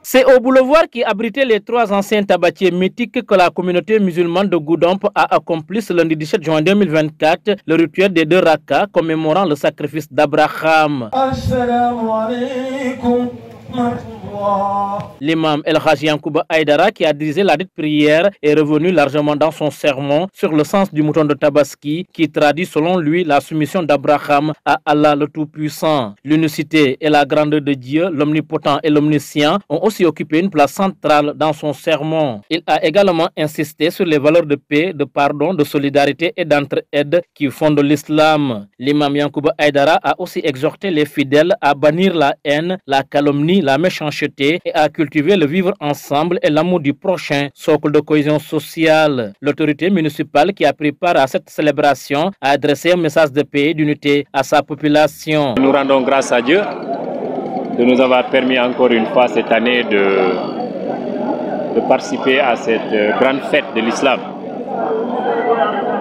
C'est au boulevard qui abritait les trois anciens tabatiers mythiques que la communauté musulmane de Goudomp a accompli ce lundi 17 juin 2024 le rituel des 2 rakas commémorant le sacrifice d'Abraham. L'imam El Hadji Yankouba Aïdara, qui a dirigé la dite prière, est revenu largement dans son sermon sur le sens du mouton de Tabaski qui traduit selon lui la soumission d'Abraham à Allah le Tout-Puissant. L'unicité et la grandeur de Dieu, l'omnipotent et l'omniscient, ont aussi occupé une place centrale dans son sermon. Il a également insisté sur les valeurs de paix, de pardon, de solidarité et d'entraide qui fondent l'islam. L'imam Yankouba Aïdara a aussi exhorté les fidèles à bannir la haine, la calomnie, la méchanceté et à cultiver le vivre ensemble et l'amour du prochain, socle de cohésion sociale. L'autorité municipale qui a pris part à cette célébration a adressé un message de paix et d'unité à sa population. Nous rendons grâce à Dieu de nous avoir permis encore une fois cette année de participer à cette grande fête de l'islam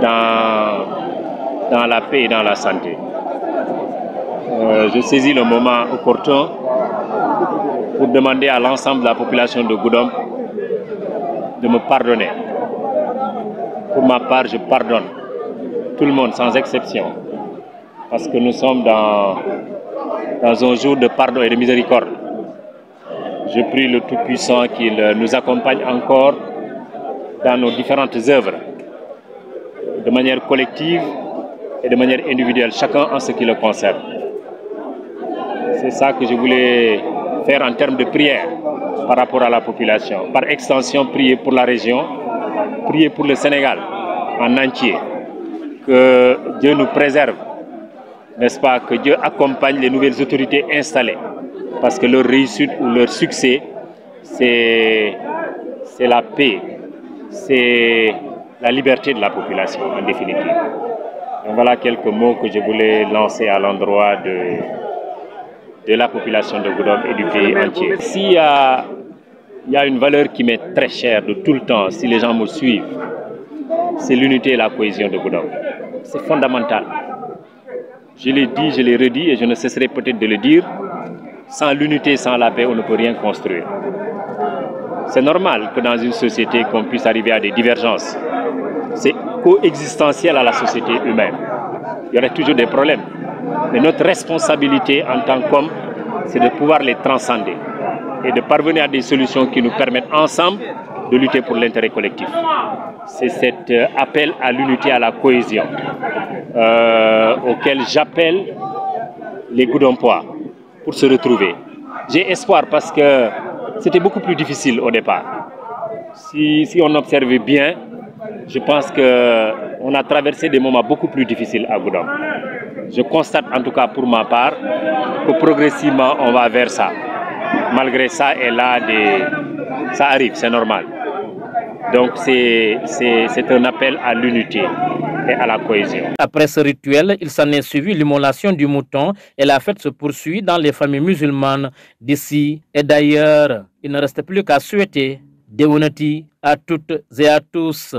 dans la paix et dans la santé. Je saisis le moment opportun pour demander à l'ensemble de la population de Goudomp de me pardonner. Pour ma part, je pardonne tout le monde sans exception, parce que nous sommes dans un jour de pardon et de miséricorde. Je prie le Tout-Puissant qu'il nous accompagne encore dans nos différentes œuvres, de manière collective et de manière individuelle, chacun en ce qui le concerne. C'est ça que je voulais faire en termes de prière par rapport à la population. Par extension, prier pour la région, prier pour le Sénégal en entier. Que Dieu nous préserve, n'est-ce pas, que Dieu accompagne les nouvelles autorités installées. Parce que leur réussite ou leur succès, c'est la paix, c'est la liberté de la population en définitive. Donc voilà quelques mots que je voulais lancer à l'endroit de la population de Goudomp et du pays entier. S'il y a une valeur qui m'est très chère de tout le temps, si les gens me suivent, c'est l'unité et la cohésion de Goudomp. C'est fondamental. Je l'ai dit, je l'ai redit et je ne cesserai peut-être de le dire. Sans l'unité, sans la paix, on ne peut rien construire. C'est normal que dans une société, qu'on puisse arriver à des divergences. C'est coexistentiel à la société humaine. Il y aurait toujours des problèmes. Mais notre responsabilité en tant qu'hommes, c'est de pouvoir les transcender et de parvenir à des solutions qui nous permettent ensemble de lutter pour l'intérêt collectif. C'est cet appel à l'unité, à la cohésion, auquel j'appelle les Goudompois pour se retrouver. J'ai espoir parce que c'était beaucoup plus difficile au départ. Si on observait bien, je pense qu'on a traversé des moments beaucoup plus difficiles à Goudomp. Je constate en tout cas pour ma part que progressivement on va vers ça. Malgré ça, ça arrive, c'est normal. Donc c'est un appel à l'unité et à la cohésion. Après ce rituel, il s'en est suivi l'immolation du mouton et la fête se poursuit dans les familles musulmanes d'ici et d'ailleurs. Il ne reste plus qu'à souhaiter Devounati à toutes et à tous.